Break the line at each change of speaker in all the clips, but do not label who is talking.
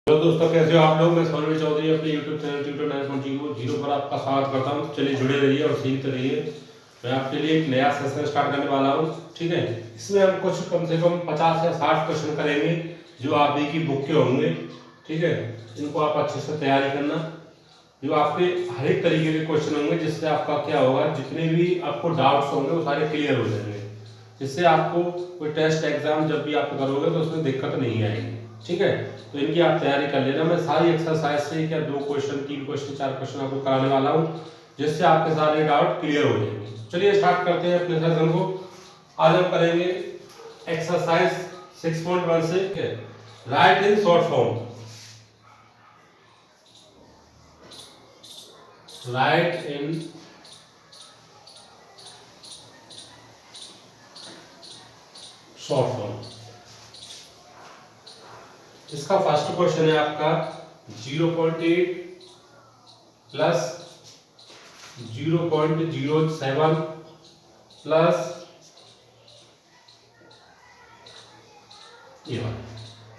Hello दोस्तों, कैसे हो आप लोग। मैं सोनवी चौधरी अपने यूट्यूब चैनल ट्यूटर 9.0 पर आपका स्वागत करता हूं। चलिए जुड़े रहिए और सीखते रहिए। मैं आपके लिए एक नया सेशन स्टार्ट करने वाला हूं, ठीक है। इसमें हम कुछ कम से कम 50 या 60 क्वेश्चन करेंगे जो आप ही की बुक के होंगे, ठीक है। इनको आप अच्छे से तैयारी करना। जो आपके हर एक तरीके के क्वेश्चन होंगे, जिससे आपका क्या होगा, जितने भी आपको डाउट्स होंगे वो सारे क्लियर हो जाएंगे, जिससे आपको कोई टेस्ट एग्जाम जब भी आप करोगे तो उसमें दिक्कत नहीं आएगी, ठीक है। तो इनकी आप तैयारी कर लेना। मैं सारी एक्सरसाइज से क्या 2 क्वेश्चन 3 क्वेश्चन 4 क्वेश्चन आपको कराने वाला हूँ, जिससे आपके सारे डाउट क्लियर हो जाएंगे। चलिए स्टार्ट करते हैं अपने सेशन को। आज हम करेंगे एक्सरसाइज 6.1 से right in short form. Right in short form. इसका फर्स्ट क्वेश्चन है आपका 0.8 प्लस 0.07 प्लस ये वाला,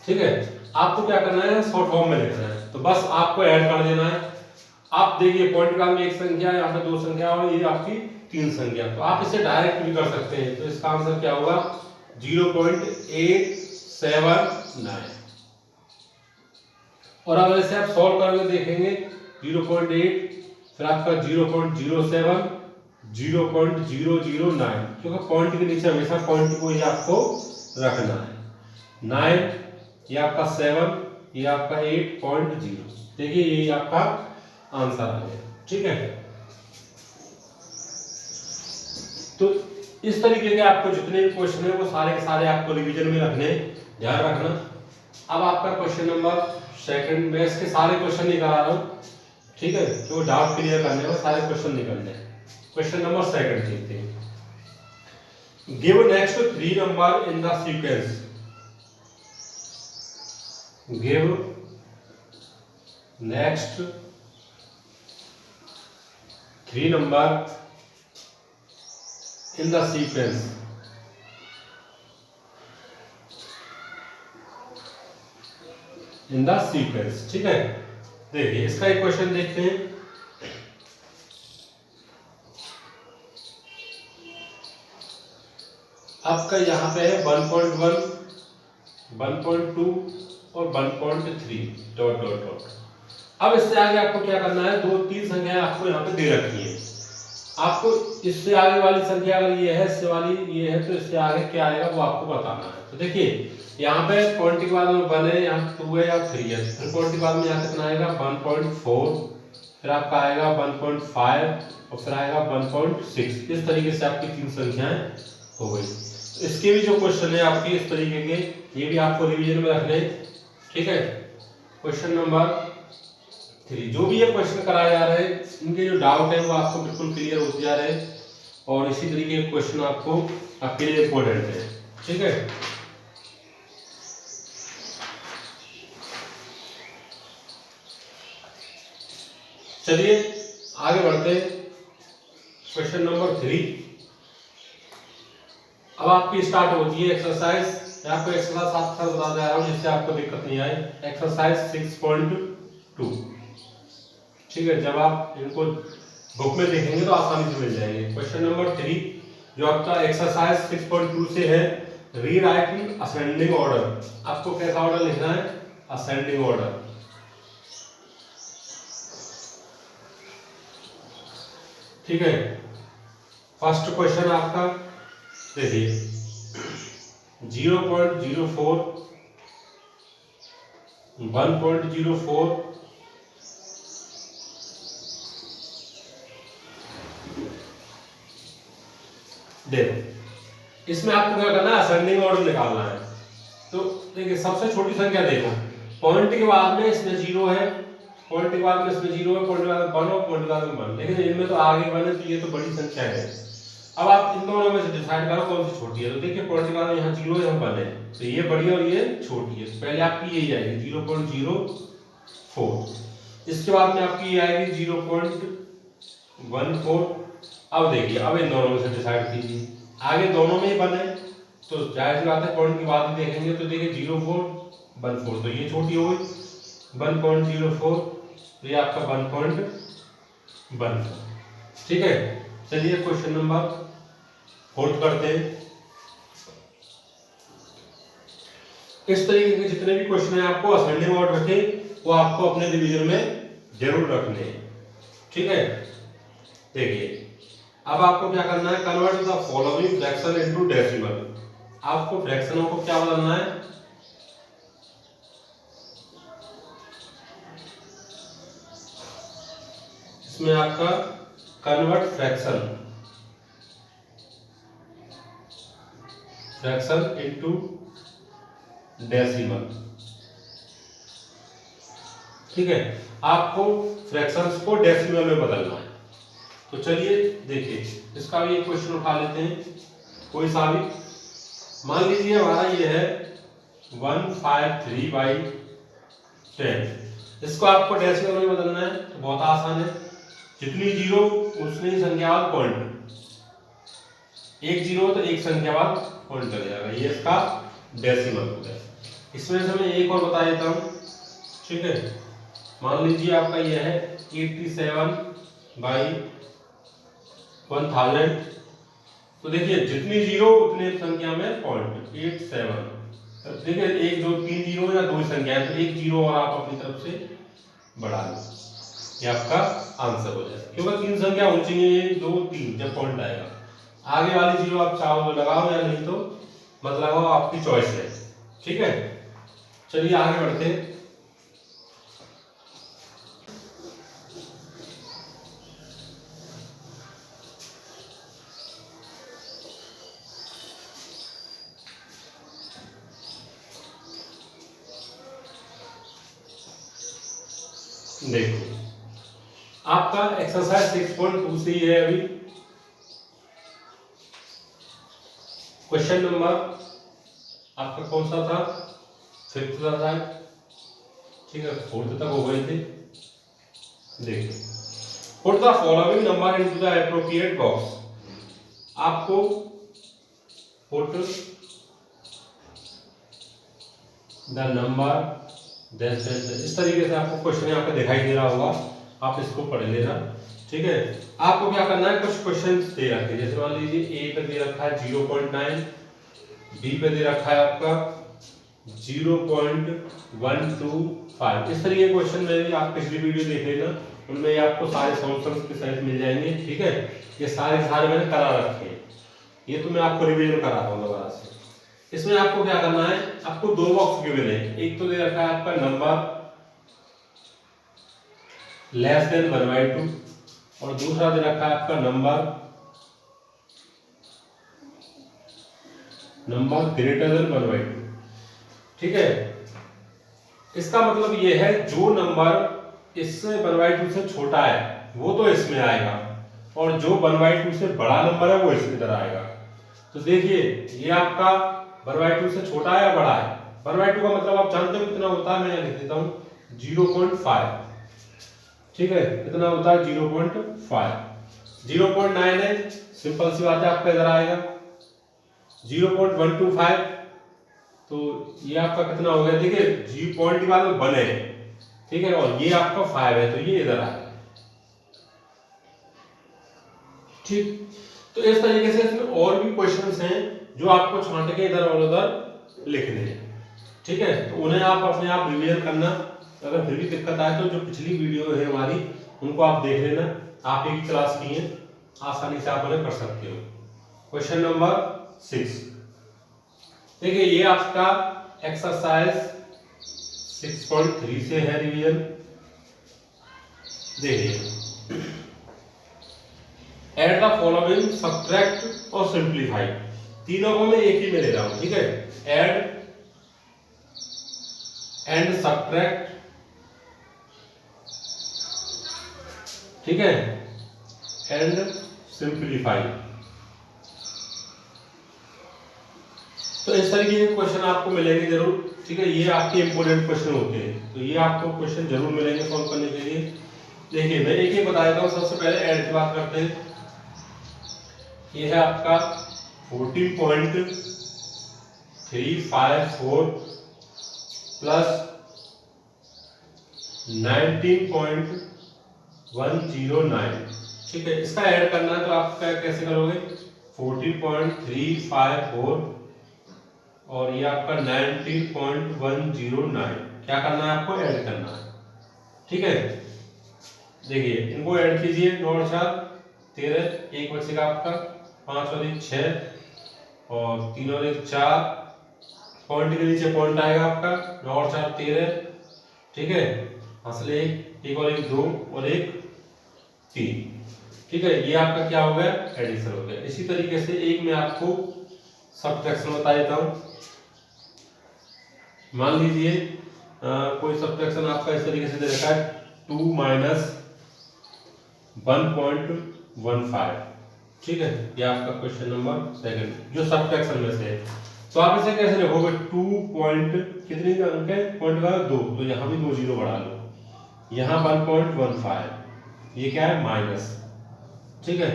ठीक है। आपको क्या करना है, शॉर्ट फॉर्म में लिखना है, तो बस आपको ऐड कर देना है। आप देखिए पॉइंट के बाद में एक संख्या है, यहाँ पे 2 संख्या और ये आपकी 3 संख्या, तो आप इसे डायरेक्ट भी कर सकते हैं। तो इसका आंसर क्या होगा 0.879। और अगर इसे आप सॉल्व करके देखेंगे 0.8 फिर आपका 0.07 0.009, क्योंकि पॉइंट के नीचे हमेशा पॉइंट को ही आपको रखना है। 9 ये आपका 7 ये आपका 8.0। देखिए ये आपका आंसर आ गया, ठीक है। तो इस तरीके के आपको जितने भी क्वेश्चन है वो सारे के सारे आपको रिवीजन में रखने, ध्यान रखना। अब आपका क्वेश्चन नंबर सेकंड, मैं इसके सारे क्वेश्चन नहीं करा रहा हूँ, ठीक है, जो डाउट क्लियर करने में सारे क्वेश्चन निकलने हैं। क्वेश्चन नंबर सेकंड देखते हैं। Give next 3 number in the sequence. Give next 3 number in the sequence. In the sequence, ठीक है। देखिए इसका एक क्वेश्चन देखते हैं। आपका यहाँ पे है 1.1 1.2 और 1.3 डॉट डॉट डॉट। अब इससे आगे आपको क्या करना है, 2-3 संख्याएं आपको यहाँ पे दे रखी है। आपको इससे आगे वाली संख्या अगर ये है, इससे वाली ये है, तो इससे आगे क्या आएगा वो आपको बताना है। तो देखिए यहाँ पे पॉइंट के बाद में 1 है, यहाँ 2 है या 3 है, फिर पॉइंट के बाद में यहाँ कितना आएगा 1.4, फिर आपका आएगा 1.5 और फिर आएगा 1.6। इस तरीके से आपकी 3 संख्याएं हो गई। तो इसके भी जो क्वेश्चन है आपके इस तरीके के, ये भी आपको रिवीजन में रखने, ठीक है। क्वेश्चन नंबर 3 जो भी ये क्वेश्चन कराए जा रहे हैं, इनके जो डाउट है वो आपको बिल्कुल क्लियर होते जा रहे हैं, और इसी तरीके के क्वेश्चन आपको आपके लिए इंपॉर्टेंट है, ठीक है। चलिए आगे बढ़ते हैं। Question number 3। अब आपकी स्टार्ट होती है एक्सरसाइज। मैं आपको एक्सरसाइज साथ साथ बता दे रहा हूं, जिससे आपको दिक्कत नहीं आए। एक्सरसाइज 6.2, ठीक है। जब आप इनको बुक में देखेंगे तो आसानी से मिल जाएंगे। क्वेश्चन नंबर 3 जो आपका एक्सरसाइज 6.2 से है, रीराइटिंग असेंडिंग ऑर्डर। आपको कैसा ऑर्डर लिखना है, असेंडिंग ऑर्डर, ठीक है। फर्स्ट क्वेश्चन आपका देखिए 0.04 1.04 देखो इसमें आपको क्या करना है, असेंडिंग ऑर्डर निकालना है। तो देखिए सबसे छोटी संख्या देखो, पॉइंट के बाद में इसमें 0 है, पॉइंट के बाद में इसमें 0 है, पॉइंट के बाद में 1 और पॉइंट के बाद में 1, लेकिन इनमें तो आगे 1 है, तो ये तो बड़ी संख्या है। अब आप इन दोनों में से डिसाइड करो कौन सी छोटी है। तो देखिए पॉइंट के बाद में यहाँ 0 है, यहाँ 1 है, तो ये बड़ी है और ये छोटी है। तो पहले आपकी यही आएगी 0.04, इसके बाद में आपकी ये आएगी 0.14। अब देखिए अब इन दोनों में से डिसाइड कीजिए। आगे दोनों में ही 1 है, तो जाहिर सी बात है पॉइंट की बात भी देखेंगे, तो देखिए 0.4 1.4, तो ये छोटी हो गई। 1.04, ये आपका 1.14। ठीक है, चलिए क्वेश्चन नंबर 4 करते हैं। इस तरीके के जितने भी क्वेश्चन है आपको असेंडिंग ऑर्डर रखें, वो आपको अपने डिवीजन में जरूर रखने हैं। ठीक है, देखिए अब आपको क्या करना है, convert the following fraction into decimal. आपको फ्रैक्शनों को क्या बदलना है, इसमें आपका कन्वर्ट फ्रैक्शन इनटू डेसिमल। ठीक है, आपको फ्रैक्शंस को डेसिमल में बदलना है। तो चलिए देखिए, इसका भी एक क्वेश्चन उठा लेते हैं, कोई सा भी। मान लीजिए हमारा ये है 153/10। इसको आपको डेसिमल में बदलना है, तो बहुत आसान है। जितनी जीरो उतनी ही संख्या बाद पॉइंट, एक जीरो तो एक संख्या बाद पॉइंट लग जाएगा, ये इसका डेसिमल हो गया। इसमें से मैं एक और बता देता हूँ। ठीक है, मान लीजिए आपका यह है 87/1000। तो देखिए जितनी जीरो उतने संख्या में पॉइंट 87। देखिए 1 2 3 जीरो या 2 संख्या है, तो एक जीरो और आप अपनी तरफ से बढ़ा लो, ये आपका आंसर हो जाएगा। क्योंकि 3 संख्या होनी चाहिए, 1 2 3 जब पॉइंट आएगा। आगे वाली जीरो आप चाहो तो लगाओ या नहीं तो मत लगाओ, आपकी चॉइस है। ठीक है, चलिए आगे बढ़ते हैं। देखो आपका एक्सरसाइज 6.2 से ही है अभी। क्वेश्चन नंबर आपका कौन सा था, 5th था। ठीक है, 4th तक हो गए थे। देखो, put the following number into the appropriate box. आपको पुट द नंबर, इस तरीके से आपको क्वेश्चन यहाँ पे दिखाई दे रहा होगा, आप इसको पढ़ लेना। ठीक है, आपको क्या करना है, कुछ क्वेश्चन दे रखे हैं, जैसे मान लीजिए ए पे दे रखा है 0.9, बी पे दे रखा है आपका 0.125। इस तरीके के क्वेश्चन में भी आप पिछली वीडियो देख लेना, उनमें आपको सारे सॉल्यूशंस के सहित मिल जाएंगे। ठीक है, ये सारे मैंने करा रखे हैं, ये तो मैं आपको रिवीजन करा रहा हूँ दोबारा से। इसमें आपको क्या करना है, आपको 2 बॉक्स गिवन है। एक तो दे रखा है आपका नंबर लेस देन 1/2 और दूसरा दे रखा है आपका नंबर ग्रेटर देन 1/2। ठीक है, इसका मतलब ये है जो नंबर इससे 1/2 से छोटा है वो तो इसमें आएगा, और जो 1/2 से बड़ा नंबर है वो इसके इधर आएगा। तो देखिए ये आपका 1/2 से छोटा है या बड़ा है। 1/2 का मतलब आप जानते हो कितना होता है, मैं यहाँ लिख देता हूँ 0.5। ठीक है, कितना होता है 0.5। 0.9 है, सिंपल सी बात है, आपका इधर आएगा 0.125। तो ये आपका कितना हो गया, देखिए जी पॉइंट के बाद में 1 है। ठीक है, और ये आपका 5 है, तो ये इधर आएगा। ठीक, तो इस तरीके से इसमें और भी क्वेश्चंस हैं जो आपको छांट के इधर और उधर लिखने हैं। ठीक है, तो उन्हें आप अपने आप रिवीजन करना। अगर फिर भी दिक्कत आए तो जो पिछली वीडियो है हमारी उनको आप देख लेना, आप एक क्लास की हैं, आसानी से आप उन्हें कर सकते हो। क्वेश्चन नंबर 6, देखिए ये आपका एक्सरसाइज 6.3 से है रिवीजन। देखिए ऐड द फॉलोइंग, सब्ट्रैक्ट और सिंप्लीफाई, तीनों को मैं एक ही में ले रहा हूं। ठीक है, ऐड एंड सब्ट्रैक्ट, ठीक है, एंड सिंप्लीफाई। तो इस तरीके के क्वेश्चन आपको मिलेंगे जरूर। ठीक है, ये आपके इंपोर्टेंट क्वेश्चन होते हैं, तो ये आपको क्वेश्चन जरूर मिलेंगे सॉल्व करने के लिए। देखिए मैं एक बता देता हूँ। सबसे पहले ऐड की बात करते हैं। ये है आपका 14.354 प्लस 19.109। ठीक है, इसका ऐड करना है तो आप कैसे करोगे, 14.354 और ये आपका 19.109, क्या करना है आपको, ऐड करना है। ठीक है, देखिए इनको ऐड कीजिए, 9 और 4 13, एक बचेगा आपका 5 और 1 6 और 3 और 1 4, पॉइंट के नीचे पॉइंट आएगा आपका, 9 और 4 13। ठीक है, हासिल एक और 1 2 और 1 3। ठीक है, ये आपका क्या हो गया, एडिशन हो गया। इसी तरीके से एक मैं आपको सब्ट्रैक्शन बता देता हूं। मान लीजिए कोई सब्ट्रैक्शन आपका इस तरीके से दे रखा है 2 माइनस 1.15। ठीक है, ये आपका क्वेश्चन नंबर सेकंड जो सब्ट्रैक्शन में से है। तो आप इसे कैसे लिखोगे, 2 पॉइंट कितने अंक है, पॉइंट का 2, तो यहाँ भी 2 जीरो बढ़ा लो, यहाँ 1.15, ये क्या है माइनस। ठीक है,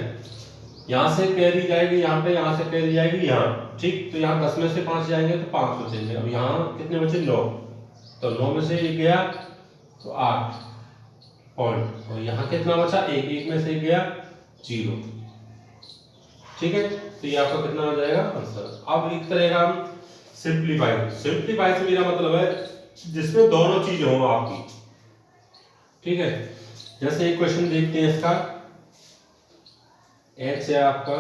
यहाँ से कैरी जाएगी यहाँ पे, यहाँ से कैरी जाएगी यहाँ। ठीक, तो यहाँ 10 में से 5 जाएंगे तो 5 बचेंगे। अब यहाँ कितने बचे, 9, तो 9 में से 1 गया तो 8 पॉइंट, और यहाँ कितना बचा, 1 में से 1 गया 0। ठीक है, तो ये आपका कितना हो जाएगा आंसर। अब एक तरह का हम सिंप्लीफाई से मेरा मतलब है जिसमें दोनों चीजें हों आपकी। ठीक है, जैसे एक क्वेश्चन देखते हैं, इसका h है आपका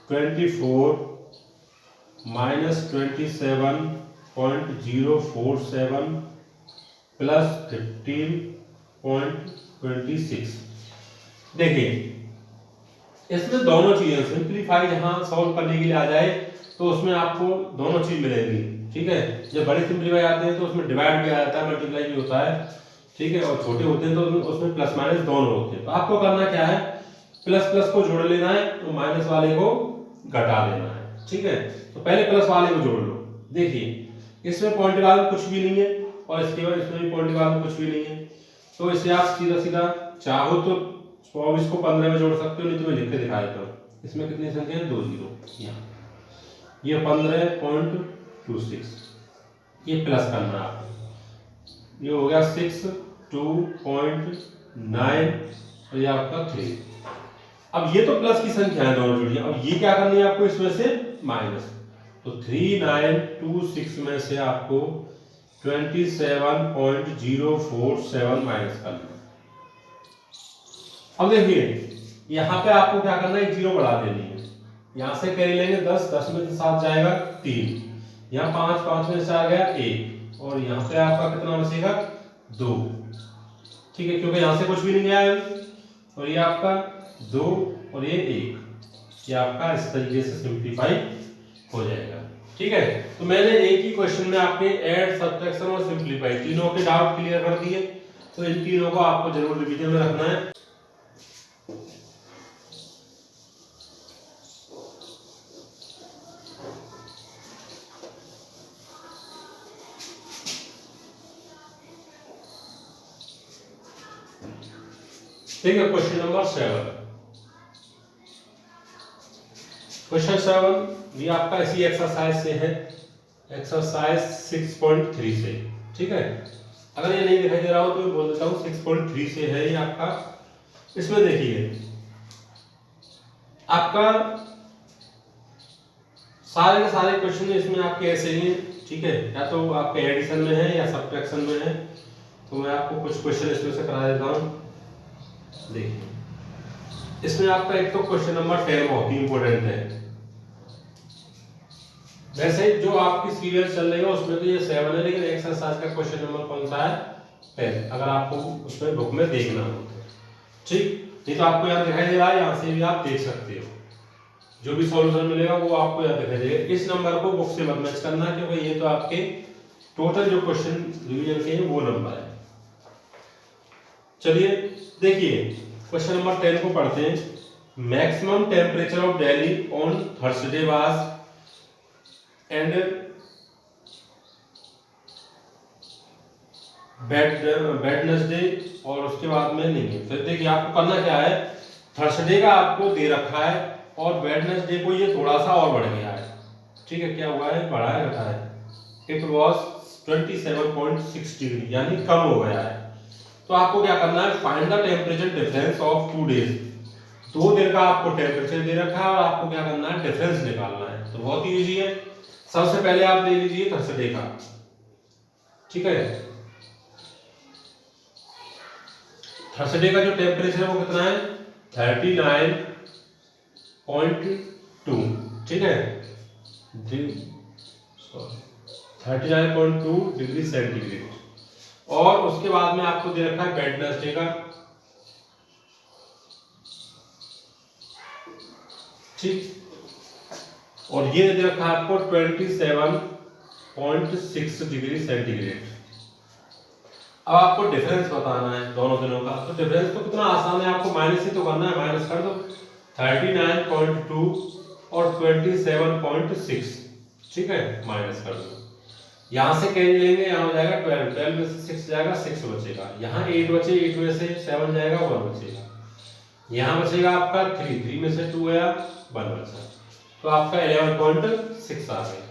24 माइनस 27.047 प्लस 15.26। देखिए इसमें दोनों चीजें, सिंप्लीफाई जहां सॉल्व करने के लिए आ जाए तो उसमें आपको दोनों चीज मिलेगी। ठीक है, जब बड़े सिंप्लीफाई आते हैं तो उसमें डिवाइड भी आ जाता है, मल्टीप्लाई भी होता है। ठीक है, और छोटे होते हैं तो उसमें प्लस माइनस दोनों होते हैं। तो आपको करना क्या है, प्लस प्लस को जोड़ लेना है तो माइनस वाले को घटा देना है। ठीक है, तो पहले प्लस वाले को जोड़ लो। देखिए इसमें पॉइंट वाला कुछ भी नहीं है और इसके बाद इसमें भी पॉइंट वाला कुछ भी नहीं है, तो इसे आप सीधा सीधा चाहो तो 24 को 15 में जोड़ सकते हो, नहीं तो मैं लिख के दिखा देता हूँ। इसमें कितनी संख्या है, 2 जीरो, यहाँ ये 15.26, ये प्लस करना है आपको, ये हो गया 6 2.9 और ये आपका 3। अब ये तो प्लस की संख्या है दोनों जुड़ी, अब ये क्या करनी है आपको, इसमें से माइनस, तो 3926 में से आपको 27.047 माइनस करना है। अब देखिए यहाँ पे आपको क्या करना है, 1 जीरो बढ़ा देनी है, यहाँ से कैरी लेंगे 10, 10 में से 7 जाएगा 3, यहाँ 5, 5 में से आ गया 1, और यहाँ पे आपका कितना बचेगा 2। ठीक है, क्योंकि यहाँ से कुछ भी नहीं आया, और ये आपका 2 और ये 1, ये आपका इस तरीके से सिंप्लीफाई हो जाएगा। ठीक है, तो मैंने एक ही क्वेश्चन में आपके ऐड, सब्ट्रैक्शन और सिंप्लीफाई तीनों के डाउट क्लियर कर दिए। तो इन तीनों को आपको जरूर रिवीजन में रखना है। ठीक है, क्वेश्चन नंबर 7, क्वेश्चन 7 ये आपका इसी एक्सरसाइज से है, एक्सरसाइज 6.3 से। ठीक है, अगर ये नहीं दिखाई दे रहा हो तो मैं बोल देता हूँ 6.3 से है ये आपका। इसमें देखिए आपका सारे के सारे क्वेश्चन इसमें आपके ऐसे ही हैं। ठीक है, या तो आपके एडिशन में है या सब्ट्रैक्शन में है, तो मैं आपको कुछ क्वेश्चन इसमें से करा देता हूँ। देखिए इसमें आपका एक तो क्वेश्चन नंबर 10 बहुत ही इंपॉर्टेंट है। वैसे जो आपकी सीरियल चल रही है उसमें तो ये 7 है, लेकिन एक्सरसाइज का क्वेश्चन नंबर कौन सा है, 10, अगर आपको उसमें बुक में देखना हो तो। ठीक, नहीं तो आपको यहाँ दिखाई दे रहा है, यहाँ से भी आप देख सकते हो, जो भी सॉल्यूशन मिलेगा वो आपको यहाँ दिखाई देगा। इस नंबर को बुक से मत मैच करना, क्योंकि ये तो आपके टोटल जो क्वेश्चन रिवीजन के हैं वो नंबर है। चलिए देखिए क्वेश्चन नंबर 10 को पढ़ते हैं। Maximum temperature of Delhi on Thursday was and Wednesday, और उसके बाद में नहीं है। फिर देखिए आपको करना क्या है, थर्सडे का आपको दे रखा है और वेडनेसडे को ये थोड़ा सा और बढ़ गया है। ठीक है, क्या हुआ है, बढ़ा है, घटा है, इट वाज 27.6 डिग्री, यानी कम हो गया है। तो आपको क्या करना है, find the temperature difference of 2 days. 2 दिन का आपको टेम्परेचर दे रखा है और आपको क्या करना है, डिफरेंस निकालना है। तो बहुत इजी है। सबसे पहले आप ले लीजिए थर्सडे का, ठीक है। थर्सडे का जो टेम्परेचर है वो कितना है, 39.2, ठीक है, 39.2 डिग्री सेंटीग्रेड। और उसके बाद में आपको दे रखा है वेडनेसडे का, ठीक, और ये दे रखा है आपको 27.6 डिग्री सेंटीग्रेड। अब आपको डिफरेंस बताना है दोनों दिनों का। तो डिफरेंस तो कितना आसान है, आपको माइनस ही तो करना है, माइनस कर दो 39.2 और 27.6, ठीक है, माइनस कर दो। यहाँ से कैरी लेंगे, यहाँ हो जाएगा 12, 12 में से 6 जाएगा, 6 बचेगा। यहाँ 8 बचे, 8 में से 7 जाएगा, 1 बचेगा। यहाँ बचेगा आपका 3, 3 में से 2 गया, 1 बचा। तो आपका 11.6 आ गया,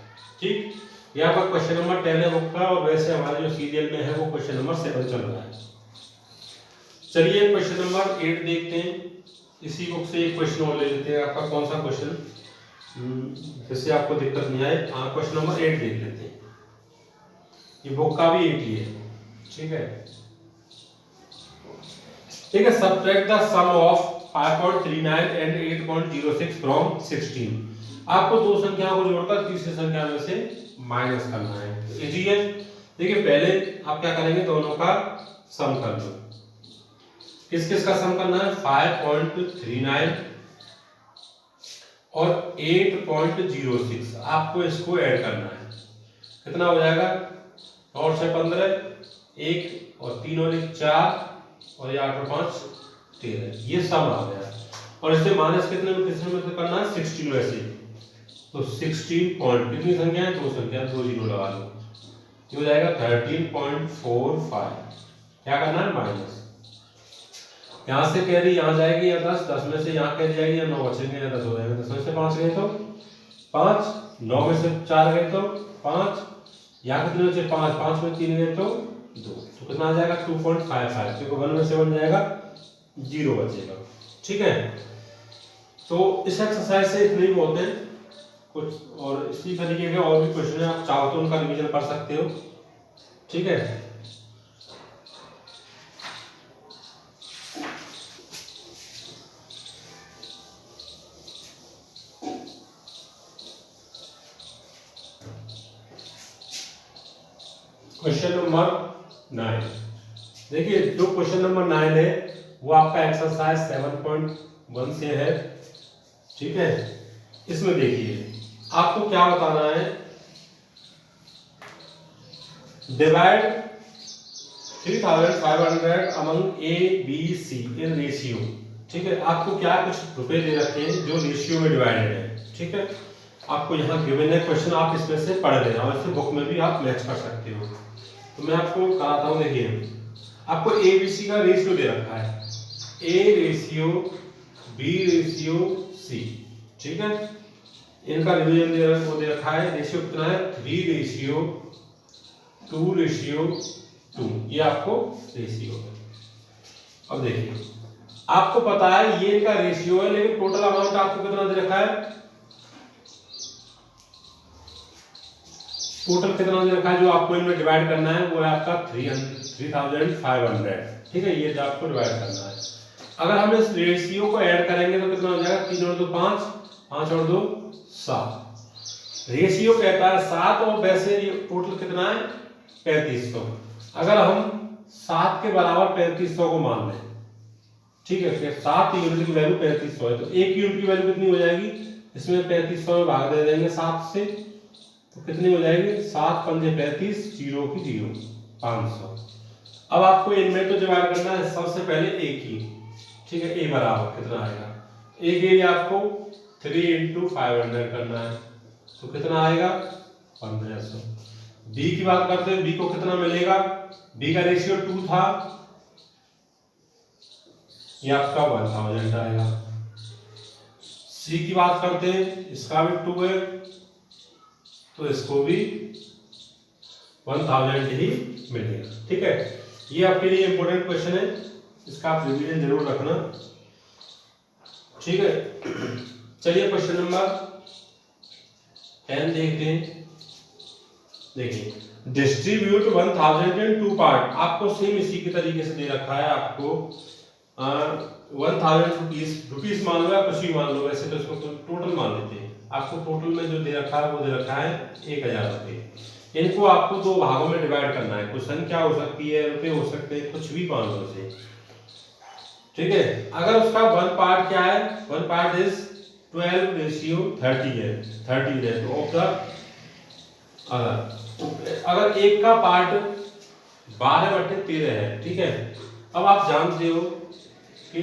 ठीक। ये आपका क्वेश्चन नंबर 10 है बुक का, और वैसे हमारे जो सीरियल में है वो क्वेश्चन नंबर 7 चल रहा है। चलिए क्वेश्चन नंबर 8 देखते हैं। इसी बुक से एक क्वेश्चन और ले लेते हैं। आपका कौन सा क्वेश्चन, जिससे आपको दिक्कत नहीं आए। क्वेश्चन नंबर 8 देख लेते हैं। ये बुक का भी 8 ही है, ठीक है, ठीक है। Subtract the sum of 5.39 and 8.06 from 16। आपको दो संख्याओं को जोड़कर तीसरी संख्या में से माइनस करना है। इजी है। देखिए पहले आप क्या करेंगे, दोनों का सम कर लो। किस किस का सम करना है, 5.39 और 8.06। आपको इसको ऐड करना है। कितना हो जाएगा, और 6 15, 1 और 3 और 1 4, और ये 8 और 5 13। ये सम आ गया। और इससे माइनस कितने में, किसमें में करना है, 16 में से। तो 16 पॉइंट, कितनी संख्या है, 2 संख्या, 2 जीरो लगा लो। ये हो जाएगा 13.45। क्या करना है, माइनस। यहाँ से कैरी यहाँ जाएगी या 10, 10 में से यहाँ कैरी जाएगी या 9 बचेंगे या 10 हो जाएगा। 10 में से 5 गए तो 5, 9 में से 4 गए तो 5, यहाँ कितने बचे, 5, 5 में 3 गए तो 2। तो कितना आ जाएगा, 2.55, क्योंकि 1 में से 1 जाएगा, 0 बचेगा, ठीक है। तो इस एक्सरसाइज से इतने ही बहुत हैं। कुछ और इसी तरीके के और भी क्वेश्चन है, आप चाहो तो उनका रिवीजन कर सकते हो, ठीक है। क्वेश्चन नंबर 9 देखिए, जो क्वेश्चन नंबर 9 है वो आपका एक्सरसाइज 7.1 से है, ठीक है। इसमें देखिए आपको क्या बताना है, divide 3500 among A B C in ratio, ठीक है। आपको क्या कुछ रुपए दे रखे हैं जो रेशियो में डिवाइडेड है, ठीक है। आपको यहाँ गिवन है क्वेश्चन, आप इसमें से पढ़ लेना, वैसे बुक में भी आप मैच कर सकते हो। तो मैं आपको कराता हूँ। देखिए आपको ए बी सी का रेशियो दे रखा है, A ratio B ratio C, ठीक है। इनका डिवीजन दे रखा है। रेशियो कितना है, 3:2:2, ये आपको रेशियो है। अब देखिए आपको पता है ये इनका रेशियो है, लेकिन टोटल अमाउंट आपको कितना दे रखा है, टोटल कितना दे रखा है जो आपको इनमें डिवाइड करना है, वो है आपका 3500, ठीक है। ये आपको डिवाइड करना है। अगर हम इस रेशियो को ऐड करेंगे तो कितना हो जाएगा, 3 और 2 5, 5 और 2 7। रेशियो कहता है 7, और वैसे ये टोटल कितना है, 3500। अगर हम 7 के बराबर 3500 को मान लें, ठीक है, फिर 7 यूनिट की वैल्यू 3500 है, तो 1 यूनिट की वैल्यू कितनी हो जाएगी, इसमें 3500 में भाग दे देंगे 7 से, तो कितनी हो जाएगी, 7 पंजे 35, 0 की 0, 500। अब आपको इनमें तो डिवाइड करना है। सबसे पहले ए की, ठीक है, ए बराबर कितना आएगा, ए के लिए आपको 3 × 500 करना है, तो कितना आएगा, 1500। बी की बात करते हैं, बी को कितना मिलेगा, बी का रेशियो 2 था, ये आपका 1000 आएगा। सी की बात करते हैं, इसका भी 2 है, तो इसको भी 1000 ही मिलेगा, ठीक है। ये आपके लिए इंपॉर्टेंट क्वेश्चन है, इसका आप रिवीजन जरूर रखना, ठीक है। चलिए क्वेश्चन नंबर 10 देखते हैं। देखिए, डिस्ट्रीब्यूट 1000 इन 2 पार्ट। आपको सेम इसी के तरीके से दे रखा है, आपको 1000 रुपीज मान लो या कुछ भी मान लो, वैसे तो इसको टोटल मान लेते हैं। आपको टोटल में जो दे रखा है वो दे रखा है 1000 रुपये। इनको आपको दो भागों में डिवाइड करना है, कुछ संख्या हो सकती है, रुपए हो सकते हैं, कुछ भी मान लो उसे, ठीक है। अगर उसका वन पार्ट क्या है, वन पार्ट इज 12:30 है, 30 है, तो ऑफ द अगर एक का पार्ट 12/13 है, ठीक है। अब आप जानते हो कि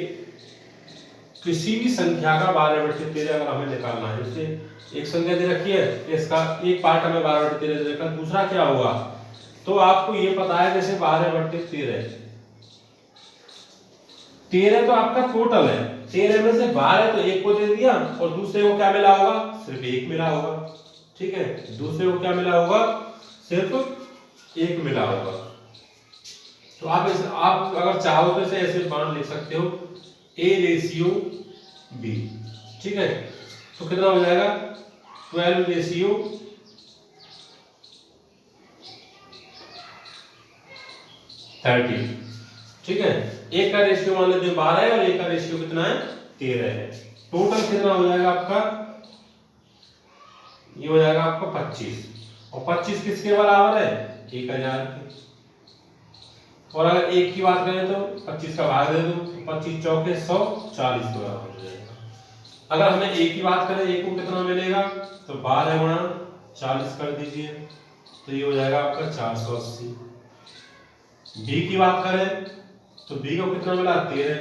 किसी भी संख्या का 12/13 अगर हमें निकालना है, जैसे एक संख्या दे रखी है, इसका एक पार्ट हमें 12/13 दे रखा है, दूसरा क्या होगा, तो आपको ये पता है जैसे 12/13 13 तो आपका टोटल है, 13 में से 12 तो एक को दे दिया और दूसरे को क्या मिला होगा, सिर्फ एक मिला होगा, ठीक है। दूसरे को क्या मिला होगा, सिर्फ एक मिला होगा। तो आप अगर चाहो तो इसे ऐसे मान लिख सकते हो A/B, ठीक है। तो कितना हो जाएगा 12:30, ठीक है। एक का रेशियो मान लेते हैं 12 है और एक का रेशियो कितना है 13 है। टोटल कितना हो जाएगा आपका, ये हो जाएगा आपका 25, और 25 किसके बराबर है 1000 के। और अगर एक की बात करें तो 25 का भाग दे दो, 25 चौके 100, 40 के बराबर हो जाएगा। अगर हमें एक की बात करें, एक को कितना मिलेगा, तो 12 गुणा 40 कर दीजिए, तो ये हो जाएगा आपका 480। बी की बात करें तो बी को कितना मिला 13,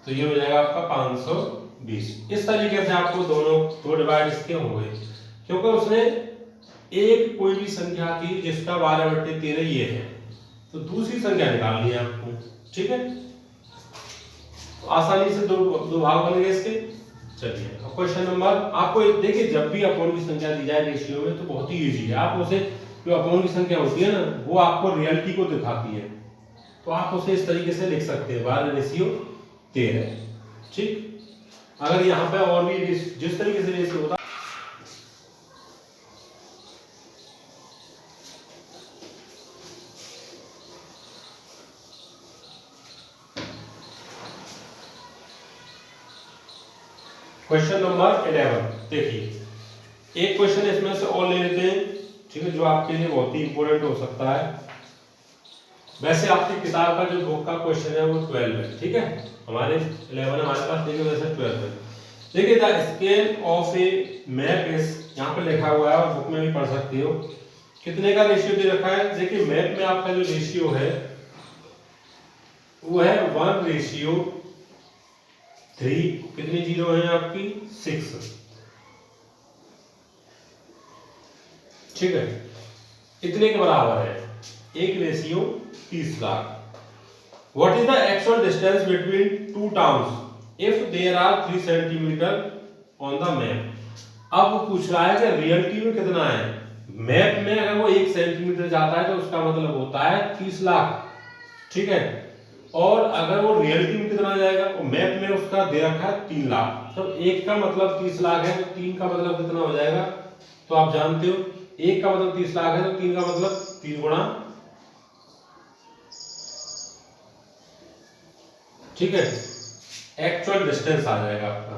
तो ये हो जाएगा आपका 520। इस तरीके से आपको दोनों दो डिवाइड इसके हो गए, क्योंकि उसने एक कोई भी संख्या की जिसका 12/13 ये है, तो दूसरी संख्या निकालनी है आपको, ठीक है। तो आसानी से दो भाग बन गए इसके। चलिए क्वेश्चन नंबर, आपको देखिए जब भी अपोन की संख्या दी जाए रेशियो में तो बहुत ही इजी है। आप उसे जो अपोन की संख्या होती है ना, वो आपको रियलिटी को दिखाती है, तो आप उसे इस तरीके से लिख सकते हैं 12/13, ठीक। अगर यहाँ पे और भी जिस तरीके से रेशियो होता, क्वेश्चन नंबर 11 देखिए, एक क्वेश्चन इसमें से और ले लेते हैं, ठीक है, जो आपके लिए बहुत ही इंपॉर्टेंट हो सकता है। वैसे आपकी किताब का जो बुक का क्वेश्चन है वो 12 है, ठीक है। हमारे 11 हमारे पास, देखिए वैसे 12 है। देखिए the scale of A map is, यहाँ पे लिखा हुआ है और बुक में भी पढ़ सकते हो, कितने का रेशियो दे रखा है। देखिए मैप में आपका जो रेशियो है वो है 1:3, कितनी जीरो है आपकी 6, ठीक है। इतने के बराबर है 1:30 lakh. What is the actual distance between two towns if there are 3 centimeter on the map? अब वो पूछ रहा है कि रियलिटी में कितना है। मैप में अगर वो 1 सेंटीमीटर जाता है तो उसका मतलब होता है 30 लाख, ठीक है। और अगर वो रियलिटी में कितना जाएगा, वो मैप में उसका दे रखा है 3 लाख, तो एक का मतलब 30 लाख है, तो 3 का मतलब कितना हो जाएगा, तो आप जानते हो एक का मतलब 30 लाख है, तो 3 का मतलब 3 गुणा, ठीक है। एक्चुअल डिस्टेंस आ जाएगा आपका,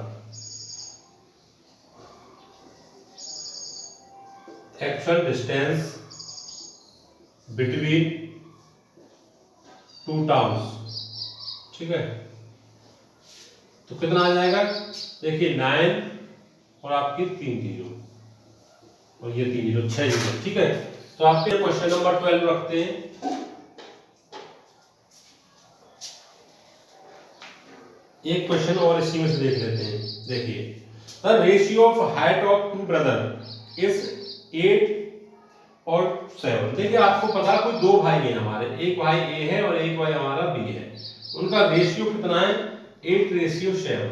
actual distance between two towns, ठीक है। तो कितना आ जाएगा, देखिए 9 और आपकी 3 जीरो और ये 3 जीरो 6 जीरो, ठीक है। तो आपके क्वेश्चन नंबर 12 रखते हैं। एक क्वेश्चन और इसी में से देख लेते हैं। देखिए the ratio of height of two brother is 8 और 7। देखिए आपको पता कोई दो भाई हैं हमारे, एक भाई ए है और एक भाई हमारा बी है, उनका रेशियो कितना है 8:7,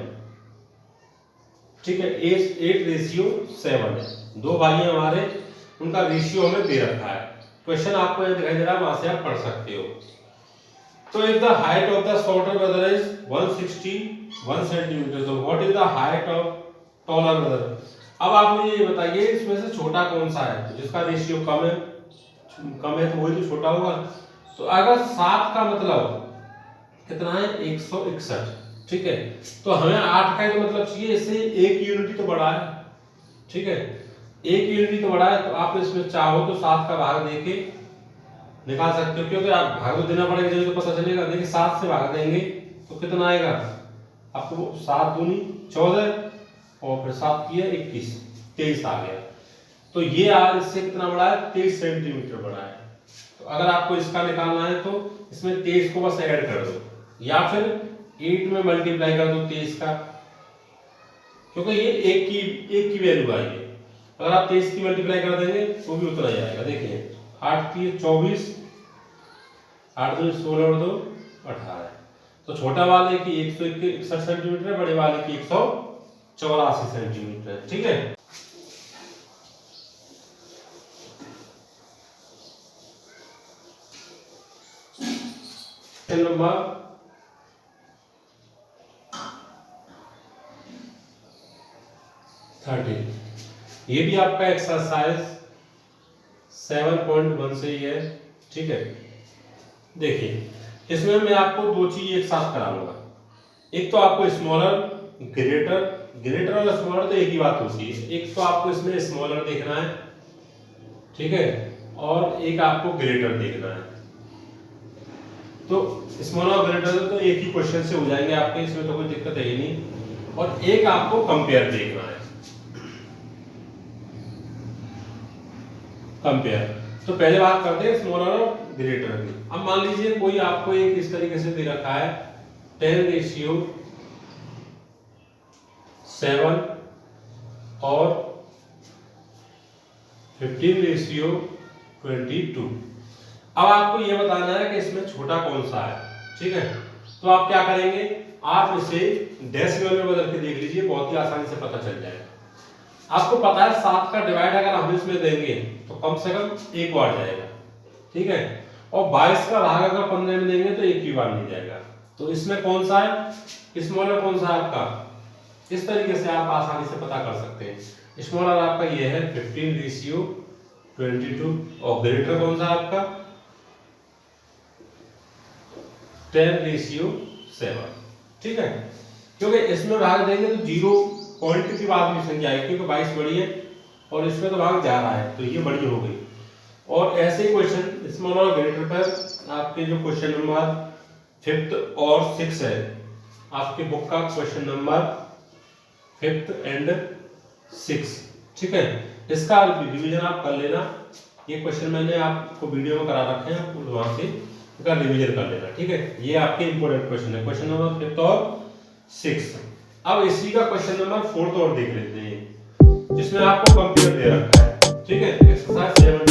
ठीक है। 8:7 है, दो भाई हैं हमारे, उनका रेशियो हमें दे रखा है। क्वेश्चन आपको यहाँ दिखाई दे रहा है, वहां से आप पढ़ सकते हो। तो if the height of the shorter brother is 161 centimetre, तो what is the height of taller brother. अब आप मुझे ये बताइए इसमें से छोटा कौन सा है, तो जिसका रेशियो कम है तो वही तो छोटा होगा। तो अगर 7 का मतलब कितना है 161, ठीक है, तो हमें 8 का तो मतलब चाहिए, इससे 1 यूनिट तो बड़ा है, ठीक है, 1 यूनिट तो बड़ा है। तो आप इसमें चाहो तो 7 का भाग देके निकाल सकते हो, क्योंकि आप भाग तो देना पड़ेगा जब तो पता चलेगा। देखिए 7 से भाग देंगे तो कितना आएगा आपको, 7 दूनी 14 और फिर 7 किया 21, 23 आ गया। तो ये आर इससे कितना बड़ा है, 23 सेंटीमीटर बड़ा है। तो अगर आपको इसका निकालना है तो इसमें 23 को बस ऐड कर दो, या फिर 8 में मल्टीप्लाई कर दो 23 का, क्योंकि ये एक की वैल्यू आई है। अगर आप 23 की मल्टीप्लाई कर देंगे तो भी उतना ही आएगा। देखिए 8 की 24, 8 2 16 और 2 18। तो छोटा वाले की 161 सेंटीमीटर है, बड़े वाले की 184 सेंटीमीटर है, ठीक है। नंबर 13, ये भी आपका एक्सरसाइज 7.1 से ही है, ठीक है। देखिए इसमें मैं आपको दो चीज एक साथ कराऊंगा। एक तो आपको स्मॉलर, ग्रेटर और स्मॉलर तो एक ही बात होती है। एक तो आपको इसमें स्मॉलर देखना है, ठीक है, और एक आपको ग्रेटर देखना है। तो स्मॉलर और ग्रेटर तो एक ही क्वेश्चन से हो जाएंगे आपके, इसमें तो कोई दिक्कत है ही नहीं। और एक आपको कंपेयर देखना है, कंपेयर। तो पहले बात करते हैं स्मॉलर और ग्रेटर की। अब मान लीजिए कोई आपको एक इस तरीके से दे रखा है 10:7 और 15:22। अब आपको यह बताना है कि इसमें छोटा कौन सा है, ठीक है। तो आप क्या करेंगे, आप इसे डेसिमल में बदल के देख लीजिए, बहुत ही आसानी से पता चल जाएगा। आपको पता है 7 का डिवाइड अगर हम इसमें देंगे तो कम से कम एक बार जाएगा, ठीक है, और 22 का भाग अगर 15 में देंगे तो एक ही बार नहीं जाएगा। तो इसमें कौन सा है, स्मॉलर कौन सा है आपका, इस तरीके से आप आसानी से पता कर सकते हैं। स्मॉलर आपका ये है 15:22 और ग्रेटर कौन सा आपका 10:7, ठीक है। क्योंकि इसमें भाग देंगे तो 0 पॉइंट की बात नहीं संख्या है, क्योंकि 22 बड़ी है और इसमें तो भाग जा रहा है, तो ये बड़ी हो गई। और ऐसे क्वेश्चन स्मॉलर और ग्रेटर पर आपके जो क्वेश्चन नंबर 5th और 6 है आपके बुक का, क्वेश्चन नंबर 5th एंड 6, ठीक है, इसका रिवीजन आप कर लेना। ये क्वेश्चन मैंने आपको वीडियो में करा रखे हैं, आप वहां से इसका रिवीजन कर लेना, ठीक है। ये आपके इंपॉर्टेंट क्वेश्चन है, क्वेश्चन नंबर 5th और 6। अब इसी का क्वेश्चन नंबर 4th और देख लेते हैं, जिसमें आपको कंपेयर दे रखा है, ठीक है, एक्सरसाइज 7